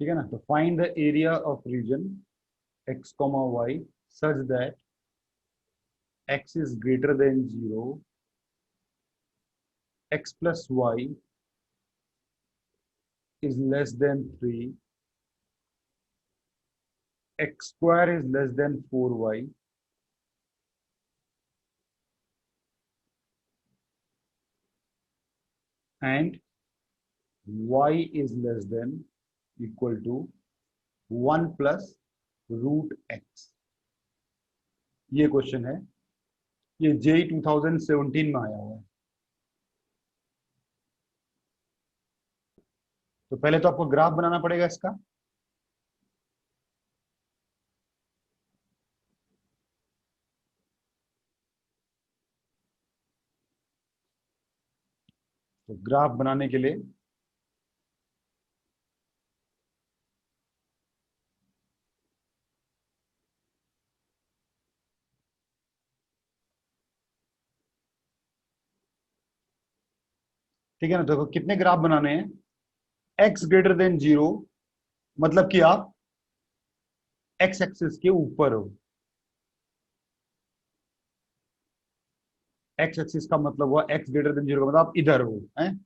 ठीक है ना। तो find the area of region x, y such that x is greater than 0, x plus y is less than 3, x square is less than 4y, and y is less than equal to 1 plus root x। ये question है, ये JEE 2017 में आया हुआ है। तो पहले तो आपको ग्राफ बनाना पड़ेगा इसका। तो ग्राफ बनाने के लिए ठीक है ना, देखो कितने ग्राफ बनाने हैं। x ग्रेटर देन 0 मतलब कि आप x एक्सिस के ऊपर हो। x एक्सिस का मतलब हुआ x ग्रेटर देन 0 का मतलब आप इधर हो, हैं,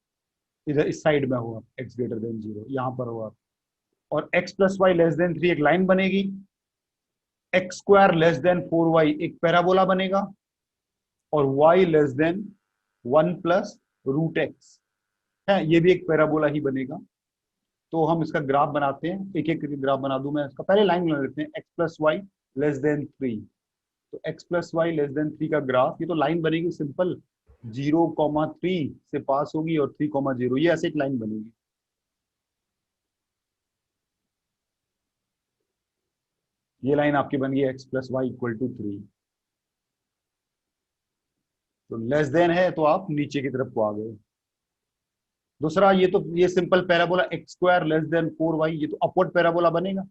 इधर इस साइड में हो आप, x ग्रेटर देन 0 यहां पर हो आप। और x plus Y less than 3 एक लाइन बनेगी, x square less than 4y एक पैराबोला बनेगा, और y less than 1 plus root X है, ये भी एक पैराबोला ही बनेगा। तो हम इसका ग्राफ बनाते हैं, एक एक ग्राफ बना दूं मैं इसका। पहले लाइन बना लेते हैं, X plus Y less than 3। तो X plus Y less than 3 का ग्राफ, ये तो लाइन बनेगी सिंपल, 0,3 से पास होगी और 3,0, ये ऐसे एक लाइन बनेगी। ये लाइन आपकी बन गई X plus Y equal to 3। तो लेस देन है तो आप नीचे की तरफ को आ गए। दूसरा, ये तो ये simple parabola x square less than 4y, ये तो अपवर्ड पैराबोला बनेगा।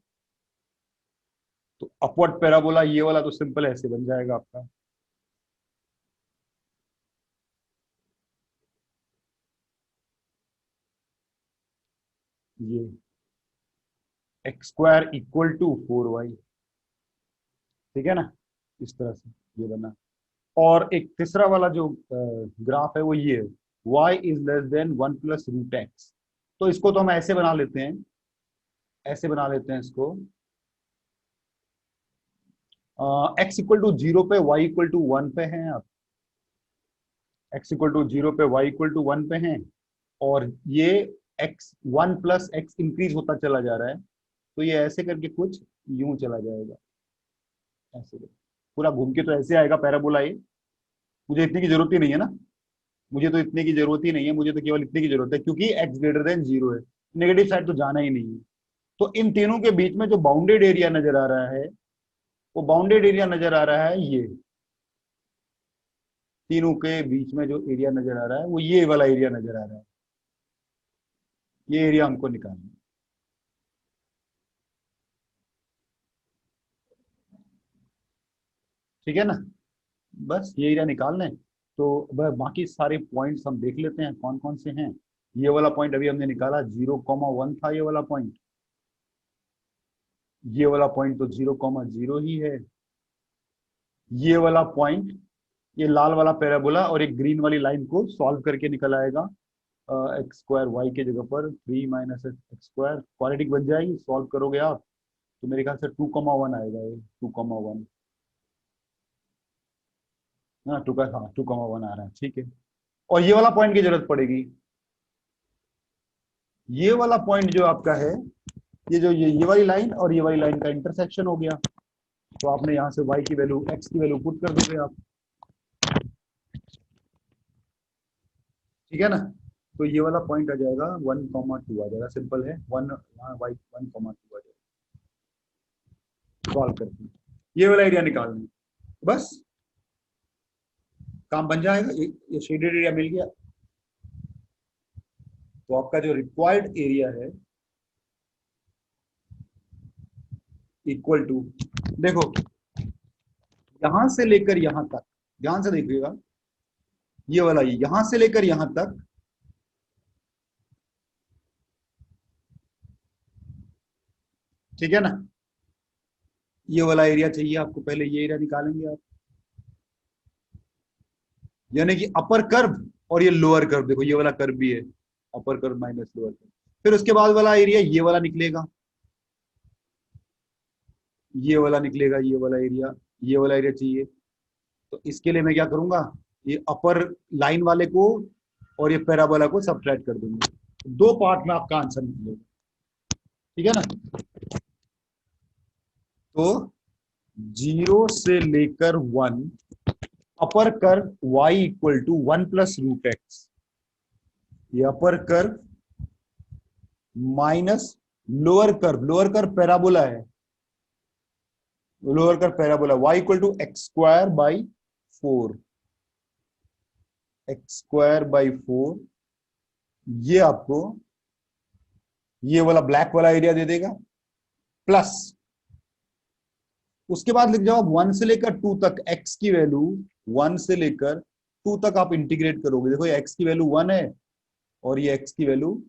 तो अपवर्ड पैराबोला ये वाला तो सिंपल ऐसे बन जाएगा आपका। ये x square equal to 4y, ठीक है ना, इस तरह से ये बना। और एक तीसरा वाला जो ग्राफ है वो ये है, y is less than 1 plus root X. तो इसको तो हम ऐसे बना लेते हैं, ऐसे बना लेते हैं इसको, x इक्वल टू 0 पे y इक्वल टू 1 पे हैं आप, x इक्वल टू 0 पे y इक्वल टू 1 पे हैं। और ये x 1 प्लस एक्स इंक्रीज होता चला जा रहा है, तो ये ऐसे करके कुछ यूं चला जाएगा, ऐसे पूरा घूम के तो ऐसे आएगा पैराबोला ये। मुझे इतने की जरूरत ही नहीं है ना, मुझे तो इतने की जरूरत ही नहीं है, मुझे तो केवल इतने की जरूरत है क्योंकि x ग्रेटर देन 0 है, नेगेटिव साइड तो जाना ही नहीं है। तो इन तीनों के बीच में जो बाउंडेड एरिया नजर आ रहा है, वो बाउंडेड एरिया नजर आ रहा है ये, तीनों के बीच में जो एरिया नजर आ रहा है वो ये वाला एरिया नजर आ रहा है। ये एरिया हमको निकालना है। ठीक है ना, बस ये एरिया निकालना है। तो वह बाकी सारे पॉइंट्स हम देख लेते हैं कौन कौन से हैं। ये वाला पॉइंट अभी हमने निकाला 0,1 था, ये वाला पॉइंट, ये वाला पॉइंट तो 0,0 ही है। ये वाला पॉइंट, ये लाल वाला पैराबोला और एक ग्रीन वाली लाइन को सॉल्व करके निकल आएगा, एक्स स्क्वायर वाई के जगह पर 3 माइनस एक्स स्क्वायर, क्वाड्रेटिक बन जाएगी, सॉल्व करोगे आप तो मेरे ख्याल से 2,1 आएगा ये, 2,1। हाँ 2 का, हाँ 2,1 आ रहा है, ठीक है। और ये वाला पॉइंट की जरूरत पड़ेगी, ये वाला पॉइंट जो आपका है, ये जो ये वाली लाइन और ये वाली लाइन का इंटरसेक्शन हो गया। तो आपने यहाँ से y की वैल्यू, x की वैल्यू पुट कर दोगे आप, ठीक है ना। तो ये वाला पॉइंट आ जाएगा 1,2 आ जाएगा, सिंपल है, 1 y 1,2 आ जाएगा। सॉल्व करते हैं, ये वाला एरिया निकालना है, बस काम बन जाएगा। ये शेडेड एरिया मिल गया। तो आपका जो रिक्वायर्ड एरिया है इक्वल टू, देखो यहां से लेकर यहां तक, ध्यान से देखिएगा, ये वाला यहां से लेकर यहां तक ठीक है ना। ये वाला एरिया चाहिए आपको, पहले ये एरिया निकालेंगे आप, यानी कि अपर कर्व और ये लोअर कर्व, देखो ये वाला कर्व भी है, अपर कर्व माइनस लोअर कर्व। फिर उसके बाद वाला एरिया ये वाला निकलेगा, ये वाला निकलेगा, ये वाला एरिया चाहिए। तो इसके लिए मैं क्या करूंगा, ये अपर लाइन वाले को और ये पैराबोला को सब्ट्रैक्ट कर दूंगा, दो पार्ट में आपका आंसर निकलेगा। ठीक है ना। तो 0 से लेकर 1, upper curve y equal to 1 + √x, ये upper curve minus lower curve parabola है, lower curve parabola y equal to x² / 4, x²/4, ये आपको ये वाला ब्लैक वाला एरिया दे देगा, प्लस उसके बाद लिख जाओ 1 से लेकर 2 तक x की वैल्यू, 1 से लेकर 2 तक आप इंटीग्रेट करोगे। देखो ये x की वैल्यू 1 है और ये x की वैल्यू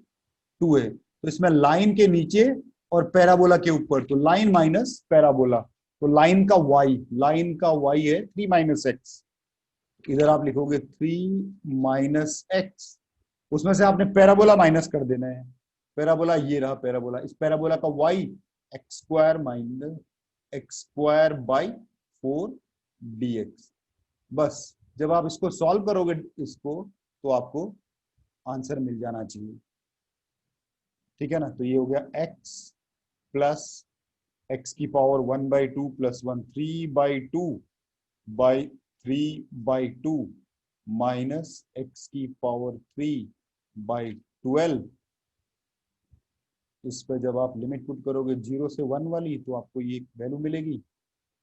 2 है, तो इसमें लाइन के नीचे और पैराबोला के ऊपर, तो लाइन माइनस पैराबोला, तो लाइन का y है 3 - x, इधर आप लिखोगे 3 - x, उसमें से आपने पैराबोला माइनस कर देना है, पैराबोला ये रहा पैराबोला, इस पैराबोला का y x² - x²/4 dx। बस जब आप इसको सॉल्व करोगे इसको, तो आपको आंसर मिल जाना चाहिए। ठीक है ना। तो ये हो गया x plus x⁴ 1/2 + 1 3/2 minus x⁴ 3/12, इस पर जब आप लिमिट पुट करोगे 0 से 1 वाली, तो आपको ये वैल्यू मिलेगी,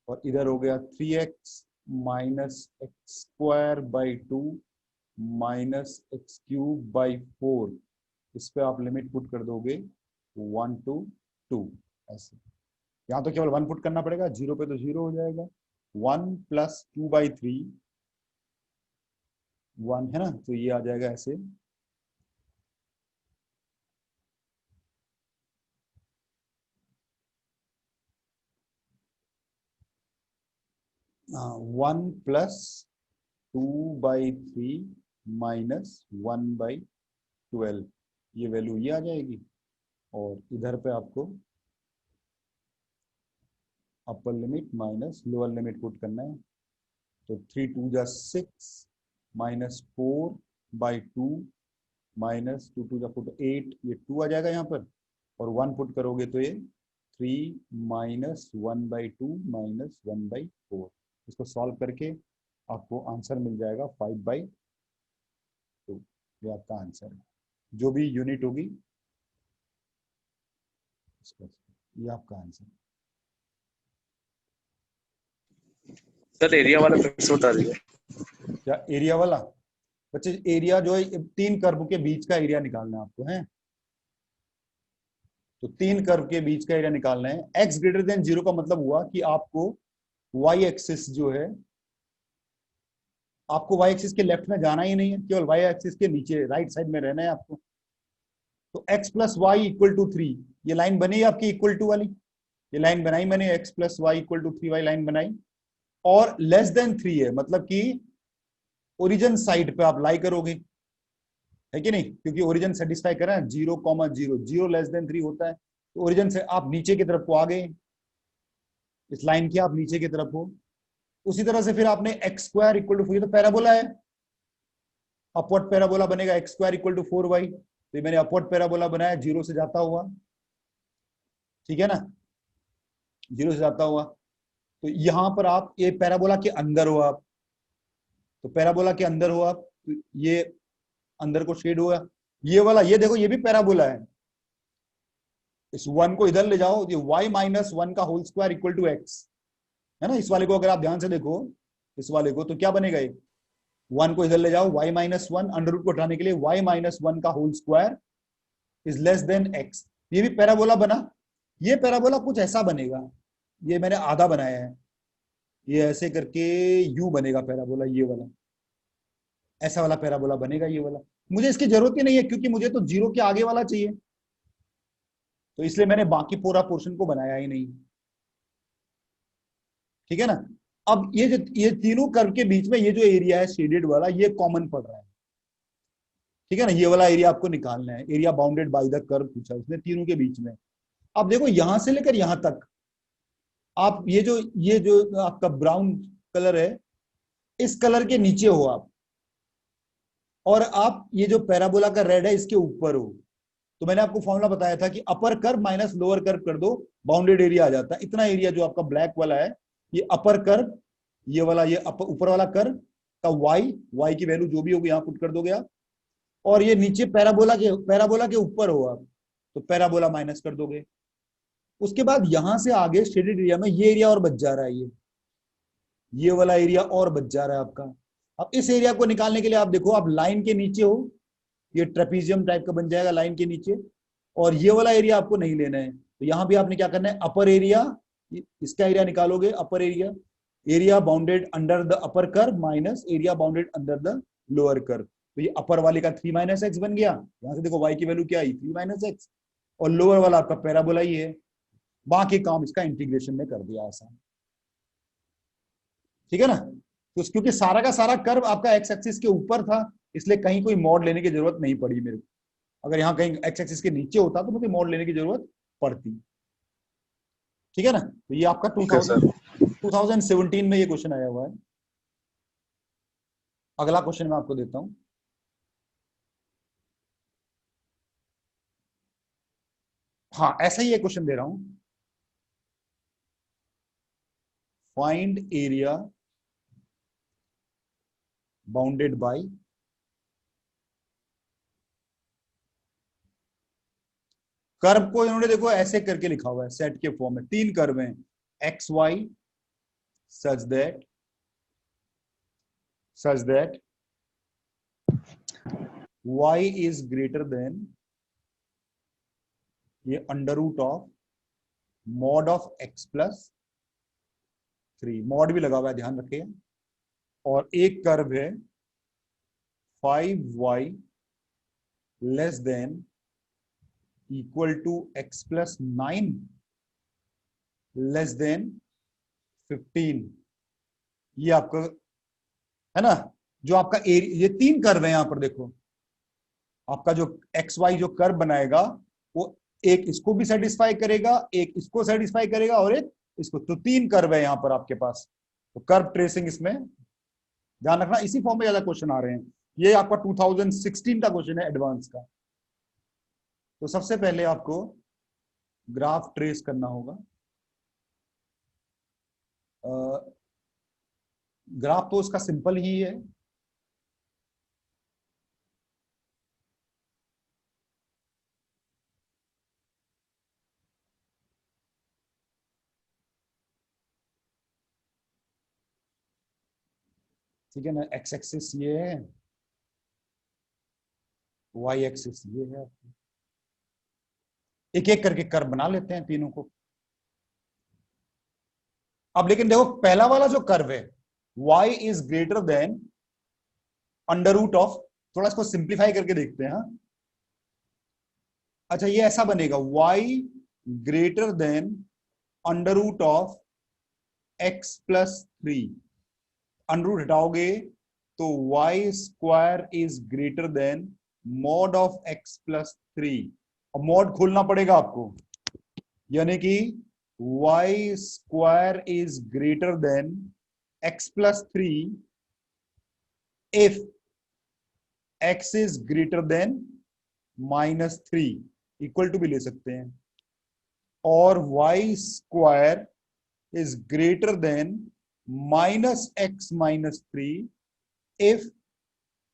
और इधर हो गया 3x - x²/2 माइनस x³ / 4, इस पे आप लिमिट पुट कर दोगे 1 to 2, ऐसे। यहाँ तो केवल 1 पुट करना पड़ेगा, 0 पे तो 0 हो जाएगा, 1 + 2/3, 1 है ना, तो ये आ जाएगा ऐसे, हाँ 1 + 2/3 माइनस 1/12, ये वैल्यू ये आ जाएगी, और इधर पे आपको upper limit minus lower limit put करना है, तो 3 × 2 = 6 माइनस 4/2 माइनस 2 × 2 = 4, 8, ये 2 आ जाएगा यहाँ पर, और 1 पुट करोगे तो ये 3 - 1/2 माइनस 1/4, इसको सॉल्व करके आपको आंसर मिल जाएगा 5/2, ये आपका आंसर है, जो भी यूनिट होगी ये आपका आंसर। सर एरिया वाला फिर से बता दीजिए। क्या एरिया वाला? बच्चे एरिया जो है 3 कर्व के बीच का एरिया निकालना है आपको, है तो 3 कर्व के बीच का एरिया निकालना है। x 0 का मतलब हुआ कि आपको y एक्सिस जो है, आपको y एक्सिस के लेफ्ट में जाना ही नहीं है, केवल y एक्सिस के नीचे राइट साइड में रहना है आपको। तो x + y = 3, ये लाइन बनी आपकी इक्वल टू वाली, ये लाइन बनाई मैंने, x + y = 3 वाली लाइन बनाई, और <3 है, मतलब कि ओरिजिन साइड पे आप लाई करोगे, है कि नहीं, क्योंकि ओरिजिन सेटिस्फाई कर रहा है 0, 0, 0 <3 होता है, तो ओरिजिन से आप नीचे की तरफ को आ गए, इस लाइन की आप नीचे की तरफ हो। उसी तरह से फिर आपने x² = 4, ये तो पैराबोला है, अपवर्ड पैराबोला बनेगा, x² = 4y, तो ये मैंने अपवर्ड पैराबोला बनाया 0 से जाता हुआ, ठीक है ना, 0 से जाता हुआ। तो यहां पर आप ये पैराबोला के अंदर हो आप, तो पैराबोला के अंदर हो आप, तो ये अंदर को शेड हुआ, ये वाला, ये देखो ये भी पैराबोला है, इस 1 को इधर ले जाओ, ये y - 1 का होल स्क्वायर = x, है ना। इस वाले को अगर आप ध्यान से देखो, इस वाले को, तो क्या बनेगा, ये 1 को इधर ले जाओ, y - 1, अंडर रूट को हटाने के लिए y - 1 का होल स्क्वायर < x, ये भी पैराबोला बना। ये पैराबोला कुछ ऐसा बनेगा, ये मैंने आधा बनाया है, ये ऐसे करके यू बनेगा पैराबोला, ये वाला ऐसा वाला पैराबोला बनेगा, ये वाला। मुझे इसकी जरूरत ही नहीं है, क्योंकि मुझे तो 0 के आगे वाला चाहिए, तो इसलिए मैंने बाकी पूरा पोर्शन को बनाया ही नहीं। ठीक है ना। अब ये तीनों कर्व के बीच में ये जो एरिया है शेडेड वाला, ये कॉमन पड़ रहा है। ठीक है ना, ये वाला एरिया आपको निकालना है, area bounded by the curve पूछा उसने तीनों के बीच में। अब देखो यहां से लेकर यहां तक आप ये जो आपका ब्राउन कलर है, इस कलर के नीचे हो आप, और आप ये जो पैराबोला का रेड है इसके ऊपर हो। तो मैंने आपको फॉर्मूला बताया था कि अपर कर्व माइनस लोअर कर्व कर दो, बाउंडेड एरिया आ जाता है। इतना एरिया जो आपका ब्लैक वाला है, ये अपर कर्व, ये वाला, ये ऊपर वाला कर्व का वाई की वैल्यू जो भी होगी यहां पुट कर दोगे आप, और ये नीचे पैराबोला के ऊपर हो आप, तो पैराबोला माइनस कर दोगे। उसके बाद यहां से आगे शेडेड एरिया में ये एरिया और बच जा रहा है, ये वाला एरिया और बच जा रहा है आपका। अब इस एरिया को निकालने के लिए आप देखो, आप लाइन के नीचे हो, ये ट्रेपीजियम टाइप का बन जाएगा लाइन के नीचे, और ये वाला एरिया आपको नहीं लेना है। तो यहां भी आपने क्या करना है, अपर एरिया, इसका एरिया निकालोगे, upper area, area bounded under the upper curve minus area bounded under the lower curve. तो ये अपर वाले का 3 माइनस एक्स बन गया, यहां से देखो y की वैल्यू क्या आई, 3 माइनस एक्स, और लोअर वाला आपका पैराबोला ही है। बाकी काम इसका इंटीग्रेशन में कर दिया आसान। ठीक है ना। तो क्योंकि सारा का सारा कर्व आपका एक्स एक्सिस के ऊपर था, इसलिए कहीं कोई मॉड लेने की जरूरत नहीं पड़ी मेरे को। अगर यहाँ कहीं एक्स एक्सिस के नीचे होता तो मुझे मॉड लेने की जरूरत पड़ती। ठीक है ना। तो ये आपका 2017 में ये क्वेश्चन आया हुआ है। अगला क्वेश्चन मैं आपको देता हूं। हाँ, ऐसा ही एक क्वेश्चन दे रहा हूं। Find area bounded by curve को, इन्होंने देखो ऐसे करके लिखा हुआ है सेट के फॉर्म में, 3 कर्व हैं, x y such that y is greater than ये under root of mod of x plus 3, mod भी लगा हुआ है ध्यान रखिए। और एक कर्व है 5y less than equal to x plus 9 less than 15। ये आपका है ना, जो आपका एरिया, ये 3 कर्व है यहां पर देखो। आपका जो एक्स वाई जो कर्व बनाएगा वो एक इसको भी सेटिस्फाई करेगा, एक इसको सेटिस्फाई करेगा, और एक इसको। तो 3 कर्व है यहां पर आपके पास। तो कर्व ट्रेसिंग इसमें ध्यान रखना, इसी फॉर्म में ज्यादा क्वेश्चन आ रहे हैं। ये आपका 2016 का क्वेश्चन है एडवांस का। तो सबसे पहले आपको ग्राफ ट्रेस करना होगा। ग्राफ तो उसका सिंपल ही है, ठीक है ना। एक्स एक्सिस ये है, वाई एक्सिस ये है। एक एक करके कर्व बना लेते हैं तीनों को। अब लेकिन देखो पहला वाला जो कर्व है, y is greater than under root of, थोड़ा इसको सिंप्लीफाई करके देखते हैं। हाँ, अच्छा ये ऐसा बनेगा, y greater than under root of x plus 3। Under root हटाओगे तो y square is greater than mod of x plus 3। अब मॉड खोलना पड़ेगा आपको, यानी कि y square is greater than x plus 3 if x is greater than -3, equal to भी ले सकते हैं। और y square is greater than -x-3 if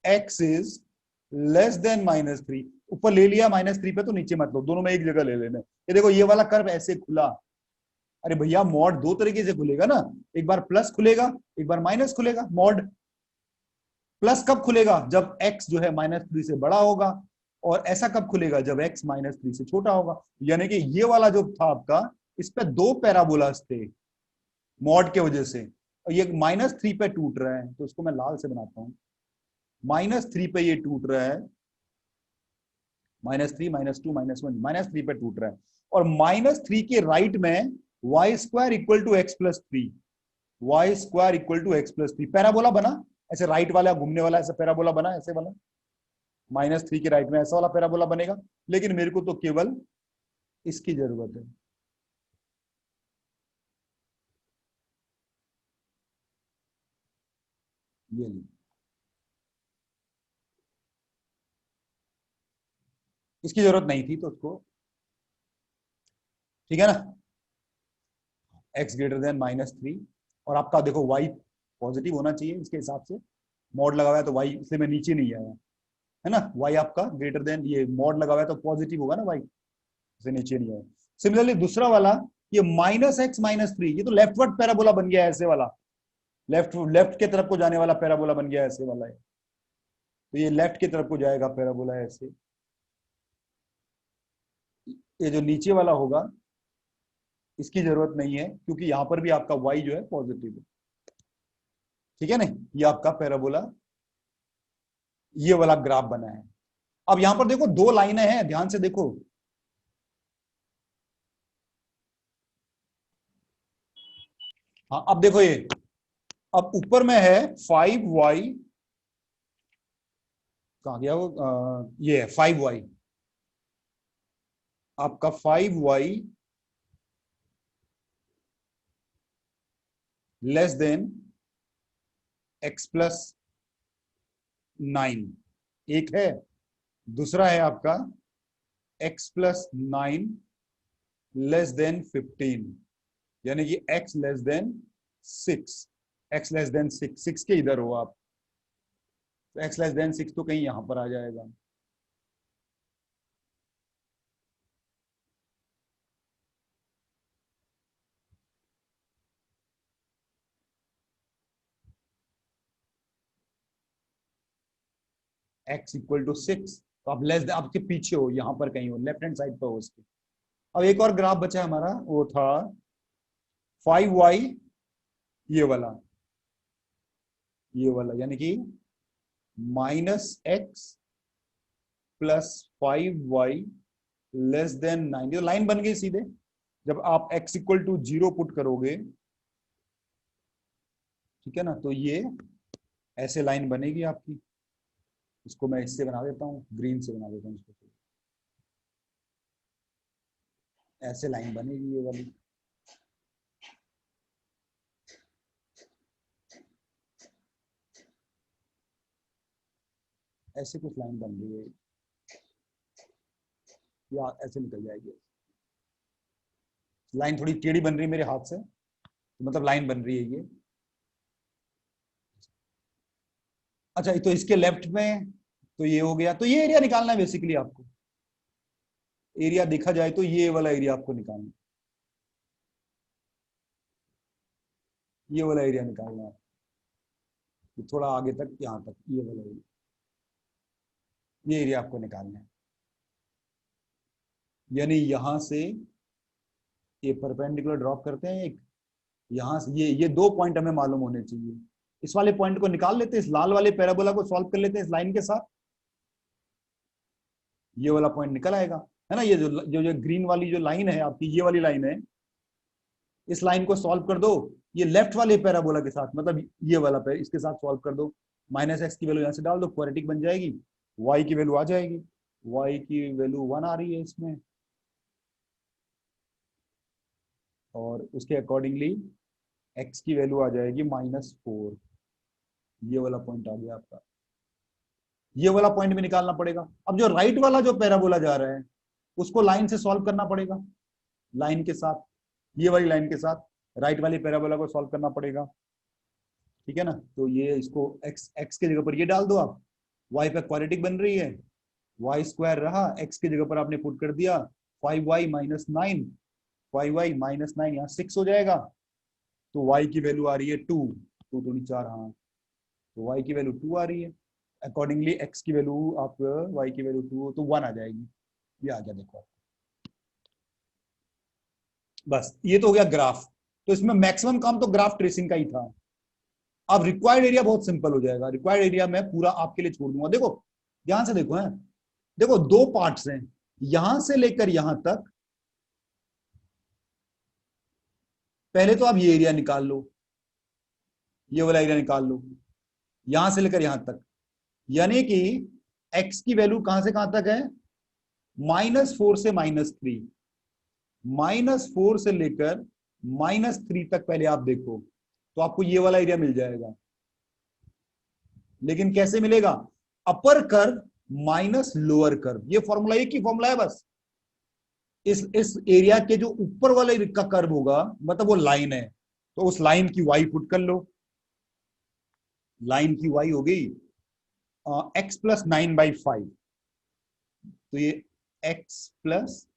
x is less than -3। ऊपर ले लिया -3 पे, तो नीचे मत लो, दोनों में एक जगह ले लेना। ये देखो ये वाला कर्व ऐसे खुला। अरे भैया मॉड 2 तरीके से खुलेगा ना, एक बार प्लस खुलेगा, एक बार माइनस खुलेगा। मॉड प्लस कब खुलेगा, जब x जो है -3 से बड़ा होगा, और ऐसा कब खुलेगा, जब x -3 से छोटा होगा। यानी कि ये वाला जो था आपका, इस पे 2 पैराबोलास थे मॉड के वजह से, और ये -3 पे टूट रहा है। तो इसको मैं लाल से बनाता हूं, -3 पे ये टूट रहा है, -3 -2 -1 -3 पे टूट रहा है। और -3 के राइट में Y square equal to X plus three, Y square equal to X plus three parabola बना, ऐसे राइट वाला घूमने वाला ऐसा पैराबोला बना, ऐसे वाला -3 के राइट में ऐसा वाला पैराबोला बनेगा। लेकिन मेरे को तो केवल इसकी जरूरत है, ये नहीं, इसकी जरूरत नहीं थी तो उसको, ठीक है ना, x ग्रेटर देन -3। और आपका देखो y पॉजिटिव होना चाहिए इसके हिसाब से, मॉड लगा हुआ है तो y, इसलिए मैं नीचे नहीं आया, है ना, y आपका ग्रेटर देन, ये मॉड लगा हुआ है तो पॉजिटिव होगा ना y, इसे नीचे नहीं आया। सिमिलरली दूसरा वाला ये -x -3, ये तो लेफ्टवर्ड पैराबोला बन गया है, ऐसे वाला लेफ्ट के तरफ को जाने वाला पैराबोला बन गया है, ऐसे वाला है, तो ये लेफ्ट की तरफ को जाएगा पैराबोला है ऐसे। ये जो नीचे वाला होगा इसकी जरूरत नहीं है, क्योंकि यहां पर भी आपका y जो है पॉजिटिव है, ठीक है ना, ये आपका पैराबोला, ये वाला ग्राफ बना है। अब यहां पर देखो दो लाइनें हैं, ध्यान से देखो, हाँ अब देखो ये, अब ऊपर में है 5y, कहां गया वो, ये है 5y, आपका 5y less then x plus 9, एक है, दूसरा है आपका x प्लस 9 लेस देन 15, यानी कि x less than 6, x less than 6, 6 के इधर हो आप, तो x लेस देन 6 तो कहीं यहां पर आ जाएगा। x इक्वल टू 6, तो आप लेस, आपके पीछे हो, यहां पर कहीं हो, लेफ्ट हैंड साइड पर हो उसके। अब एक और ग्राफ बचा हमारा, वो था 5y, ये वाला, ये वाला, यानी कि -x plus 5y less then 9, ये लाइन बन गई सीधे। जब आप x इक्वल टू 0 पुट करोगे, ठीक है ना, तो ये ऐसे लाइन बनेगी आपकी, इसको मैं इससे बना देता हूँ, ग्रीन से बना देता हूँ इसको, ऐसे लाइन बनेगी ये वाली, ऐसे कुछ लाइन बन रही है, या ऐसे निकल जाएगी, लाइन थोड़ी टेढ़ी बन रही है मेरे हाथ से, तो मतलब लाइन बन रही है ये। अच्छा, तो इसके लेफ्ट में तो ये हो गया, तो ये एरिया निकालना है बेसिकली आपको, एरिया देखा जाए तो ये वाला एरिया आपको निकालना है, ये वाला एरिया निकालना है, थोड़ा आगे तक, यहां तक, ये वाला एरिया, ये एरिया आपको निकालना है। यानी यहां से ये परपेंडिकुलर ड्रॉप करते हैं एक, यहां से ये दो पॉइंट हमें मालूम होने चाहिए, इस वाले पॉइंट को निकाल लेते हैं, इस लाल वाले पैराबोला को सॉल्व कर लेते हैं इस लाइन के साथ, ये वाला पॉइंट निकल आएगा, है ना। ये जो ग्रीन वाली जो लाइन है आपकी, ये वाली लाइन है, इस लाइन को सॉल्व कर दो ये लेफ्ट वाले पैराबोला के साथ, मतलब ये वाला इसके साथ सॉल्व कर दो, -x की वैल्यू यहां से डाल दो, क्वाड्रेटिक बन जाएगी, y की वैल्यू आ जाएगी, y की वैल्यू 1 आ रही है इसमें, और उसके अकॉर्डिंगली x की वैल्यू आ जाएगी -4, ये वाला पॉइंट आ गया आपका, ये वाला पॉइंट भी निकालना पड़ेगा। अब जो राइट वाला जो पैराबोला जा रहा है उसको लाइन से सॉल्व करना पड़ेगा, लाइन के साथ, ये वाली लाइन के साथ राइट वाली पैराबोला को सॉल्व करना पड़ेगा, ठीक है ना। तो ये इसको x के जगह पर ये डाल दो आप, y पे क्वाड्रेटिक बन रही है, y स्क्वायर रहा, x की जगह पर आपने पुट कर दिया 5y - 9, 5y - 9 यहाँ 6 हो जाएगा, तो y की वैल्यू आ रही है 2, 2 दूनी 4, हाँ, तो y की वैल्यू 2 आ रही है, अकॉर्डिंगली x की वैल्यू आप, y की वैल्यू 2 तो 1 आ जाएगी, ये आ गया देखो, बस ये तो हो गया ग्राफ। तो इसमें मैक्सिमम काम तो ग्राफ ट्रेसिंग का ही था। अब रिक्वायर्ड एरिया बहुत सिंपल हो जाएगा, रिक्वायर्ड एरिया मैं पूरा आपके लिए छोड़ दूंगा, देखो ध्यान से देखो है, देखो दो पार्ट्स हैं, यहां से लेकर यहां तक। पहले तो आप ये एरिया निकाल लो, ये वाला एरिया निकाल लो, यहां से लेकर यहां तक, यानी कि x की वैल्यू कहां से कहां तक है, -4 से -3, -4 से लेकर -3 तक पहले आप देखो, तो आपको ये वाला एरिया मिल जाएगा। लेकिन कैसे मिलेगा, अपर कर्व माइनस लोअर कर्व, ये फॉर्मूला एक ही फॉर्मूला है बस। इस एरिया के जो ऊपर वाले का कर्व होगा, मतलब वो लाइन है, तो उस लाइन की y पुट कर लो। लाइन की y हो गई x प्लस 9/5, तो ये x प्लस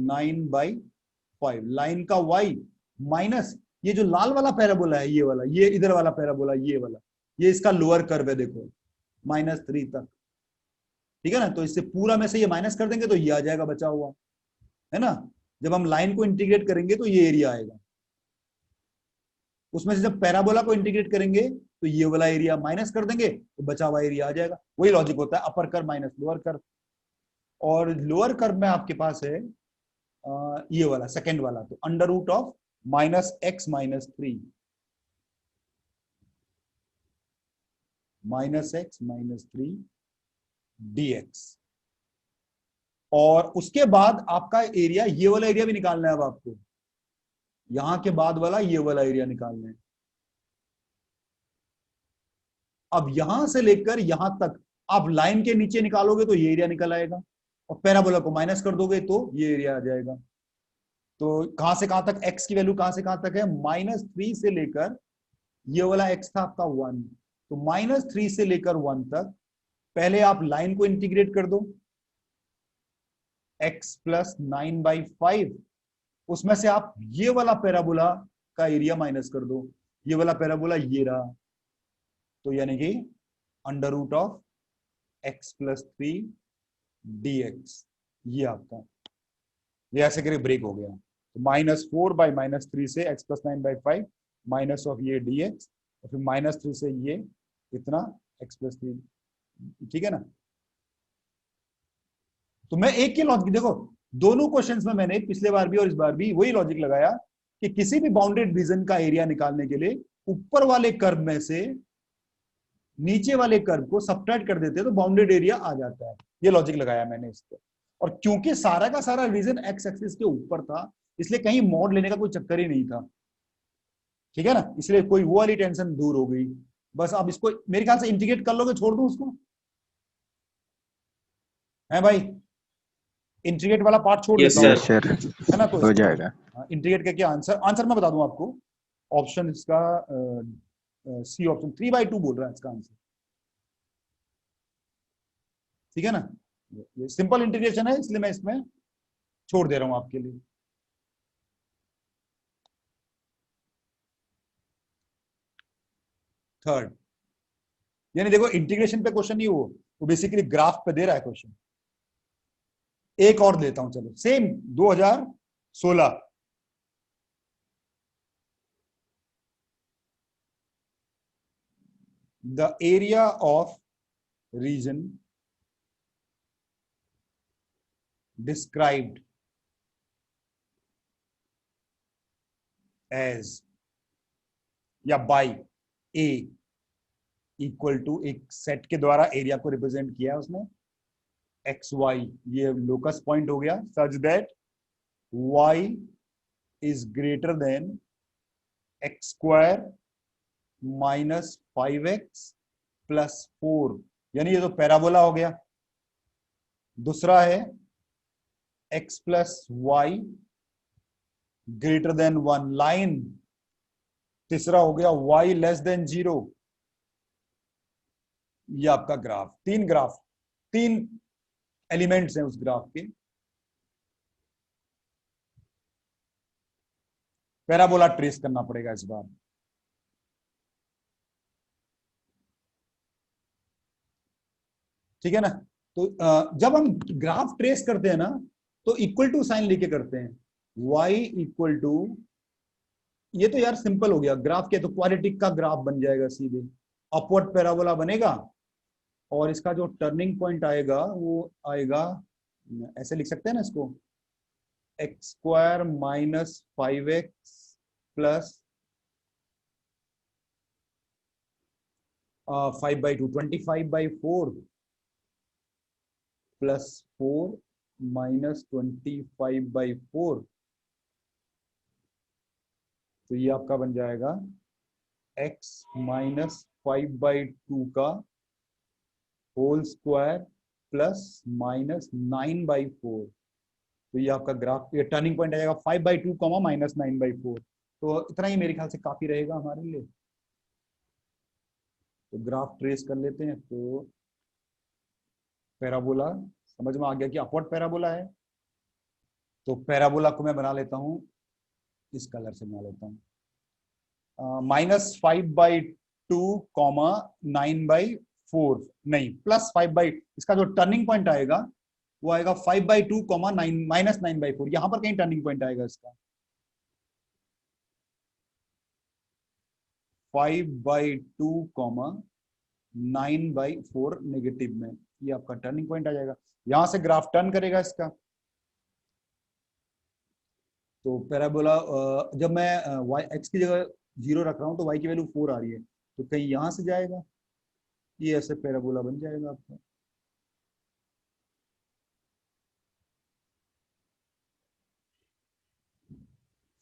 9/5, लाइन का y माइनस ये जो लाल वाला पैराबोला है, ये वाला, ये इधर वाला पैराबोला, ये वाला, ये इसका लोअर कर्व है, देखो -3 तक, ठीक है ना। तो इससे पूरा में से ये माइनस कर देंगे तो ये आ जाएगा बचा हुआ, है ना। जब हम लाइन को इंटीग्रेट करेंगे तो ये एरिया आएगा, उसमें से जब पैराबोला को इंटीग्रेट करेंगे तो ये वाला एरिया माइनस कर देंगे तो बचा हुआ एरिया आ जाएगा। वही लॉजिक होता है, अपर कर्व माइनस लोअर कर्व। और लोअर कर्व में आपके पास है ये वाला सेकंड वाला, तो under root of -x - 3, -x - 3 dx। और उसके बाद आपका एरिया, ये वाला एरिया भी निकालना है अब आपको, यहां के बाद वाला ये वाला एरिया निकालना है। अब यहां से लेकर यहां तक आप लाइन के नीचे निकालोगे तो ये एरिया निकल आएगा, और पैराबोला को माइनस कर दोगे तो ये एरिया आ जाएगा। तो कहां से कहां तक x की वैल्यू कहां से कहां तक है, -3 से लेकर, ये वाला x था आपका 1, तो -3 से लेकर 1 तक पहले आप लाइन को इंटीग्रेट कर दो, x प्लस 9/5, उसमें से आप ये वाला पैराबोला का एरिया माइनस कर दो, ये वाला पैराबोला ये रहा, तो यानी कि under root of x plus 3 dx, ये आपका, ये ऐसे करके ब्रेक हो गया। तो -4/-3 से x प्लस 9/5 माइनस ऑफ ये dx, और फिर -3 से ये इतना x प्लस 3, ठीक है ना। तो मैं एक ही लॉजिक, देखो दोनों क्वेश्चंस में मैंने पिछले बार भी और इस बार भी वही लॉजिक लगाया कि किसी भी बाउंडेड रीजन का एरिया निकालने के लिए ऊपर वाले कर्व में से नीचे वाले कर्व को सब्ट्रैक्ट कर देते हैं तो बाउंडेड एरिया आ जाता है। ये लॉजिक लगाया मैंने इस पर। और क्योंकि सारा का सारा रीजन एक्स एक्सिस के ऊपर था, इसलिए कहीं मॉड लेने का कोई चक्कर ही नहीं था, ठीक है ना। इसलिए कोई वो वाली टेंशन दूर हो गई। बस अब इसको मेरे ख्याल से इंटीग्रेट कर लोगे, छोड़ दूं उसको, है भाई, इंटीग्रेट वाला पार्ट छोड़ यस देता हूं, सर, है ना। तो हो जाएगा। इंटीग्रेट करके आंसर मैं बता दूं आपको। ऑप्शन इसका सी ऑप्शन 3/2 बोल रहा है इसका आंसर, ठीक है ना। ये सिंपल इंटीग्रेशन है, इसलिए मैं इसमें छोड़ दे रहा हूं आपके लिए। थर्ड, यानी देखो इंटीग्रेशन पे क्वेश्चन नहीं, वो बेसिकली ग्राफ पे दे रहा है क्वेश्चन। एक और लेता हूं, चलो same 2016, the area of region described as या बाई ए इक्वल टू, एक सेट के द्वारा एरिया को रिप्रेजेंट किया है उसने, एक्स वाई, ये लोकस पॉइंट हो गया, such that y is greater than x² minus 5x plus 4, यानी ये तो पैराबोला हो गया। दूसरा है x plus Y greater than 1 line. तीसरा हो गया y लेस देन 0। ये आपका ग्राफ, तीन एलिमेंट्स हैं उस ग्राफ के। पैराबोला ट्रेस करना पड़ेगा इस बार, ठीक है ना। तो जब हम ग्राफ ट्रेस करते हैं ना, तो इक्वल टू साइन लेके करते हैं, y इक्वल टू, ये तो यार सिंपल हो गया ग्राफ के, तो क्वाड्रेटिक का ग्राफ बन जाएगा सीधे, अपवर्ड पैराबोला बनेगा, और इसका जो टर्निंग पॉइंट आएगा वो आएगा, ऐसे लिख सकते हैं ना इसको, x square minus 5x plus 5/2, 25/4 plus 4 minus 25/4, तो ये आपका बन जाएगा x माइनस 5/2 का होल स्क्वायर प्लस माइनस 9/4। तो ये आपका ग्राफ, ये टर्निंग पॉइंट आ जाएगा 5/2 कॉमा माइनस 9/4। तो इतना ही मेरे ख्याल से काफी रहेगा हमारे लिए। तो ग्राफ ट्रेस कर लेते हैं। तो पैराबोला समझ में आ गया कि अपवर्ड पैराबोला है। तो पैराबोला को मैं बना लेता हूँ, इस कलर से बना लेता हूँ, -5/2 कॉमा 9/4, नहीं +5/, इसका जो टर्निंग पॉइंट आएगा वो आएगा 5/2 कॉमा 9 माइनस 9/4, यहां पर कहीं टर्निंग पॉइंट आएगा इसका 5/2 कॉमा 9/4 नेगेटिव में, ये आपका टर्निंग पॉइंट आ जाएगा। यहां से ग्राफ टर्न करेगा इसका। तो पैराबोला जब मैं y x की जगह 0 रख रहा हूं तो y की वैल्यू 4 आ रही है, तो कहीं यहां से जाएगा, ये ऐसे पैराबोला बन जाएगा आपका।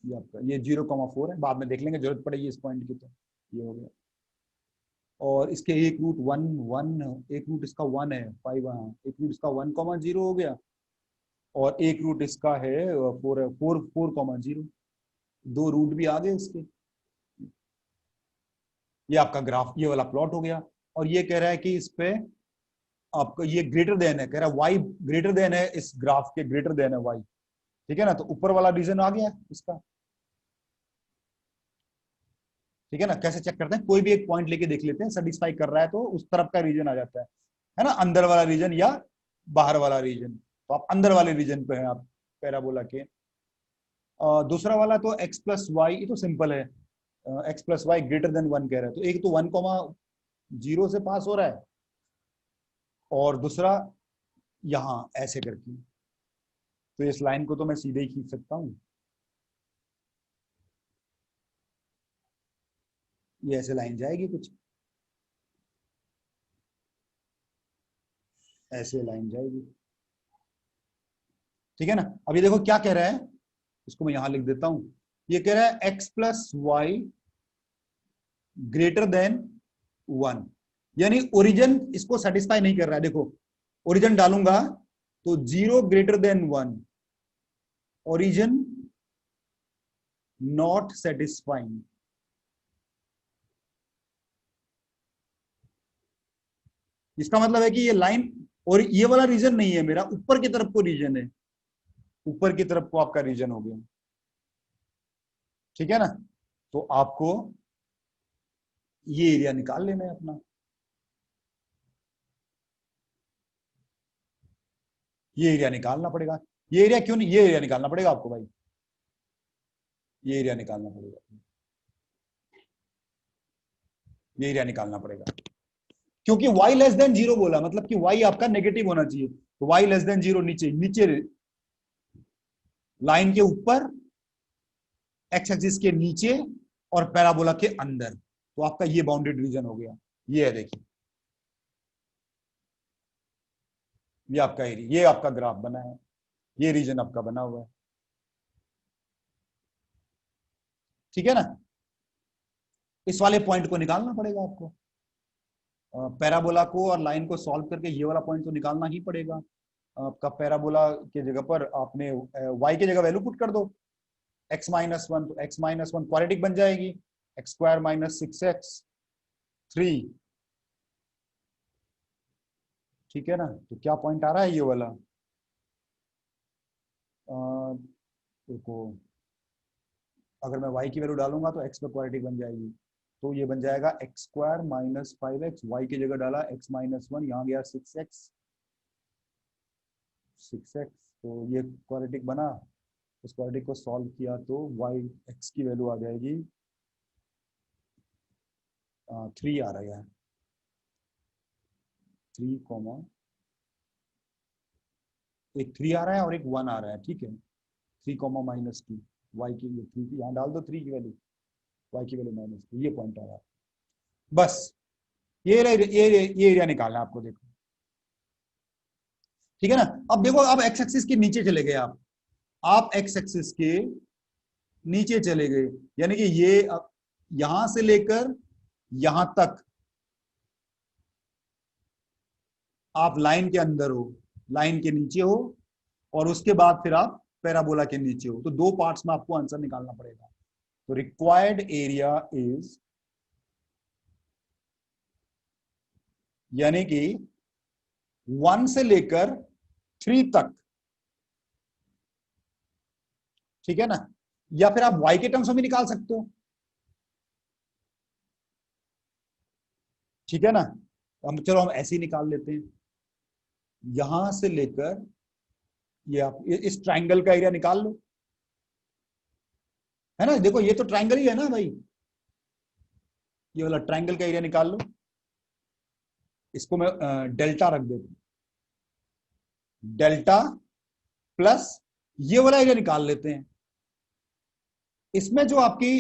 ये आपका ये 0,4 है, बाद में देख लेंगे जरूरत पड़ेगी इस पॉइंट की। तो ये हो गया। और इसके एक रूट 1 एक रूट इसका 1 है 5, एक रूट इसका 1,0 हो गया, और एक रूट इसका है 4,0। दो रूट भी आ गए इसके। ये आपका ग्राफ, ये वाला प्लॉट हो गया। और ये कह रहा है कि इस पे आपका ये ग्रेटर देन है, कह रहा है वाई ग्रेटर देन है, इस ग्राफ के ग्रेटर देन है वाई। ठीक है ना, तो ऊपर वाला रीजन आ गया इसका। ठीक है ना, कैसे चेक करते हैं, कोई भी एक पॉइंट लेके देख लेते हैं, सेटिस्फाई कर रहा है तो उस तरफ का रीजन आ जाता है ना, अंदर वाला रीजन या बाहर वाला रीजन। तो आप अंदर वाले रीजन पे हैं आप पैराबोला के। दूसरा वाला तो x प्लस वाई, ये तो सिंपल है, x plus Y greater than 1 कह रहा है, तो एक तो 1,0 से पास हो रहा है, और दूसरा यहां ऐसे करके। तो इस लाइन को तो मैं सीधे ही खींच सकता हूं, ये ऐसे लाइन जाएगी कुछ, ऐसे लाइन जाएगी। ठीक है ना। अब ये देखो क्या कह रहा है, इसको मैं यहां लिख देता हूं। ये कह रहा है x plus Y greater than 1, यानी ओरिजिन इसको सेटिस्फाई नहीं कर रहा है। देखो ओरिजिन डालूंगा तो 0 greater than 1, origin not satisfying. इसका मतलब है कि ये लाइन, और ये वाला रीजन नहीं है मेरा, ऊपर की तरफ को रीजन है, ऊपर की तरफ को आपका रीजन हो गया। ठीक है ना, तो आपको ये एरिया निकाल लेना है अपना। ये एरिया निकालना पड़ेगा। ये एरिया क्यों नहीं, ये एरिया निकालना पड़ेगा आपको भाई, ये एरिया निकालना पड़ेगा, ये एरिया निकालना पड़ेगा। क्योंकि y लेस देन 0 बोला, मतलब कि y आपका नेगेटिव होना चाहिए। तो y लेस देन 0 नीचे, नीचे लाइन के ऊपर, एक्स एक्सिस के नीचे, और पैराबोला के अंदर। तो आपका ये बाउंडेड रीजन हो गया। ये है देखिए, ये आपका एरिया, ये आपका ग्राफ बना है, ये रीजन आपका बना हुआ है। ठीक है ना, इस वाले पॉइंट को निकालना पड़ेगा आपको, पैराबोला को और लाइन को सॉल्व करके ये वाला पॉइंट तो निकालना ही पड़ेगा। आपका पैराबोला के जगह पर आपने y की जगह वैल्यू पुट कर दो, x-1, तो x-1 क्वाड्रेटिक बन जाएगी, x² माइनस 6x 3। ठीक है ना, तो क्या पॉइंट आ रहा है ये वाला, देखो अगर मैं y की वैल्यू डालूंगा तो x पे क्वाड्रेटिक बन जाएगी, तो ये बन जाएगा x² माइनस 5x, y की जगह डाला x-1, यहाँ गया 6x, तो ये क्वाड्रेटिक बना। इस क्वाड्रेटिक को सॉल्व किया तो y x की वैल्यू आ जाएगी 3 आ रहा है। 3 कॉमा, एक 3 आ रहा है और एक 1 आ रहा है, ठीक है। 3 कॉमा माइनस 2, वाई की 3 यहाँ डाल दो, 3 की वैल्यू, वाई की वैल्यू -2, ये पॉइंट आ रहा है। बस ये एरिया निकालना है आपको, देखो ठीक है ना। अब देखो, अब एक्स एक्सिस के नीचे चले गए आप एक्स एक्सिस के नीचे चले गए, यानी कि ये यहां से लेकर यहां तक आप लाइन के अंदर हो, लाइन के नीचे हो, और उसके बाद फिर आप पैराबोला के नीचे हो। तो दो पार्ट्स में आपको आंसर निकालना पड़ेगा। तो रिक्वायर्ड एरिया इज, यानी कि 1 से लेकर 3 तक, ठीक है ना। या फिर आप y के टर्म्स में भी निकाल सकते हो, ठीक है ना। चलो हम ऐसे ही निकाल लेते हैं, यहां से लेकर ये आप इस ट्राइंगल का एरिया निकाल लो, है ना। देखो ये तो ट्राइंगल ही है ना भाई, ये वाला ट्राइंगल का एरिया निकाल लो। इसको मैं डेल्टा रख देता हूं, डेल्टा प्लस ये वाला एरिया निकाल लेते हैं। इसमें जो आपकी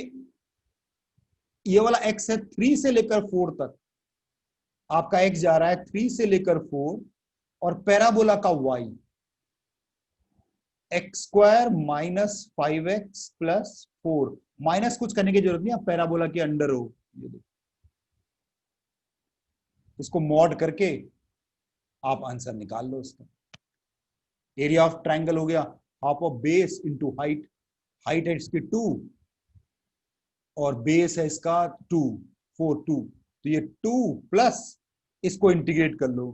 ये वाला x है 3 से लेकर 4 तक, आपका x जा रहा है 3 से लेकर 4, और पैराबोला का y x² minus 5x plus 4, minus कुछ करने की जरूरत नहीं, आप पैराबोला के अंडर हो। ये देखो, इसको मॉड करके आप आंसर निकाल लो इसका। एरिया ऑफ ट्राइंगल हो गया half of base into height, height है इसकी 2 और बेस है इसका 2, 4 2, तो ये 2 प्लस इसको इंटीग्रेट कर लो,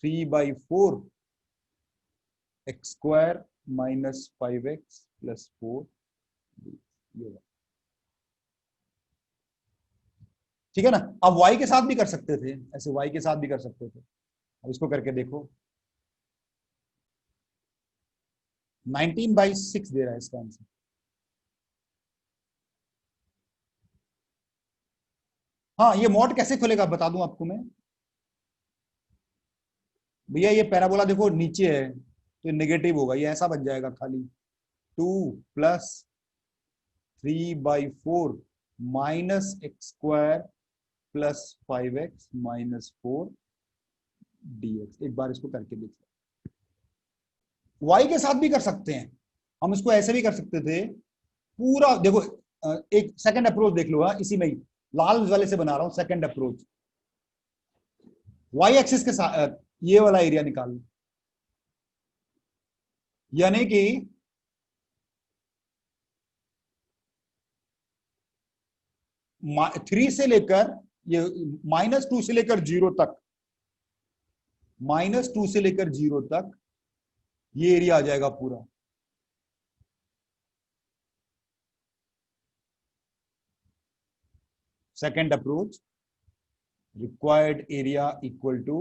3/4 x² माइनस 5x प्लस 4, ठीक है ना। अब y के साथ भी कर सकते थे, ऐसे y के साथ भी कर सकते थे। अब इसको करके देखो, 19/6 दे रहा है इसका आंसर। हाँ, ये मॉड कैसे खुलेगा बता दूं आपको मैं। भैया ये पैराबोला देखो नीचे है, तो नेगेटिव होगा, ये ऐसा बन जाएगा खाली 2 plus 3/4 minus x² plus 5x minus 4 dx। एक बार इसको करके देखते हैं। y के साथ भी कर सकते हैं, हम इसको ऐसे भी कर सकते थे पूरा। देखो एक सेकंड अप्रोच देख लो, इसी में ही लाल वाले से बना रहा हूं सेकंड अप्रोच। वाई एक्सिस के साथ ये वाला एरिया निकाल लो, यानी कि थ्री से लेकर ये -2 से लेकर 0 तक, -2 से लेकर 0 तक ये एरिया आ जाएगा पूरा। Second approach, required area equal to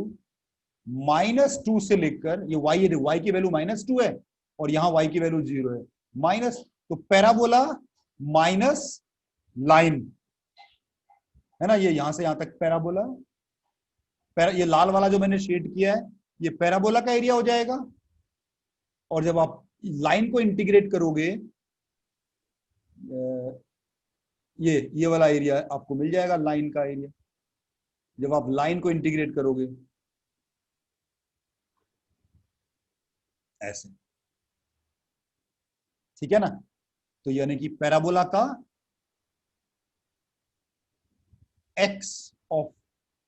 -2 से लेकर ये y की वैल्यू -2 है और यहां y की वैल्यू 0 है, माइनस, तो पैराबोला माइनस लाइन, है ना। ये यहां से यहां तक पैराबोला, ये लाल वाला जो मैंने शेड किया है ये पैराबोला का एरिया हो जाएगा। और जब आप लाइन को इंटीग्रेट करोगे, ये वाला एरिया आपको मिल जाएगा, लाइन का एरिया, जब आप लाइन को इंटीग्रेट करोगे ऐसे, ठीक है ना। तो यानी कि पैराबोला का x of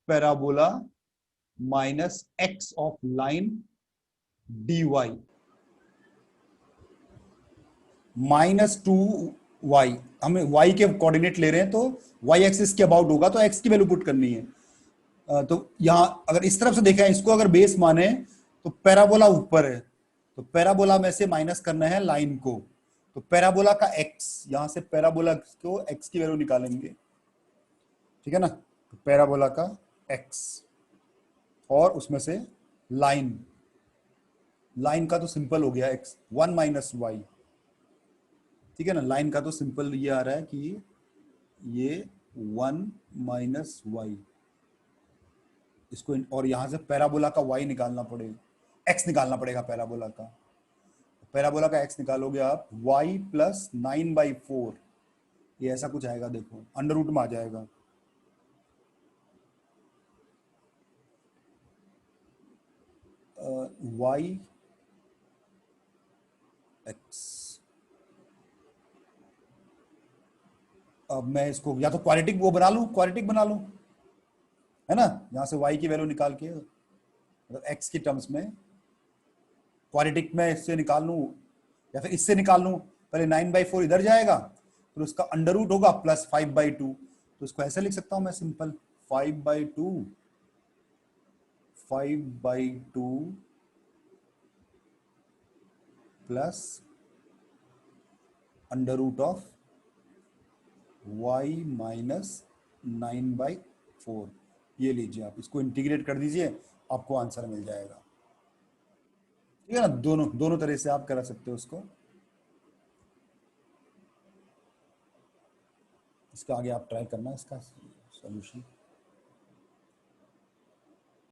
parabola minus x of line dy, -2y, हमें y के कोऑर्डिनेट ले रहे हैं, तो y एक्सिस के अबाउट होगा, तो x की वैल्यू पुट करनी है। तो यहां अगर इस तरफ से देखा है, इसको अगर बेस माने तो पैराबोला ऊपर है, तो पैराबोला में से माइनस करना है लाइन को, तो पैराबोला का x, यहां से पैराबोला को x की वैल्यू निकालेंगे, ठीक है ना। तो पैराबोला का x और उसमें से लाइन, लाइन का तो सिंपल हो गया x 1 माइनस वाई, ठीक है ना। लाइन का तो सिंपल ये आ रहा है कि ये 1 माइनस वाई, इसको और यहां से पैराबोला का y निकालना पड़ेगा, x निकालना पड़ेगा पैराबोला का। पैराबोला का x निकालोगे आप y प्लस 9/4, ये ऐसा कुछ आएगा, देखो अंडर रूट में आ जाएगा। y x, अब मैं इसको या तो क्वाड्रेटिक वो बना लूं, क्वाड्रेटिक बना लूं, है ना, यहां से y की वैल्यू निकाल के, मतलब x की टर्म्स में क्वाड्रेटिक में इससे निकाल लूं या फिर इससे निकाल लूं। पहले 9/4 इधर जाएगा, फिर उसका अंडर रूट होगा प्लस 5/2, तो इसको ऐसे लिख सकता हूं मैं simple 5/2 plus under root of y minus 9/4। ये लीजिए, आप इसको इंटीग्रेट कर दीजिए, आपको आंसर मिल जाएगा। ठीक है ना, दोनों दोनों तरह से आप करा सकते हो उसको। इसका आगे आप ट्राई करना इसका सॉल्यूशन।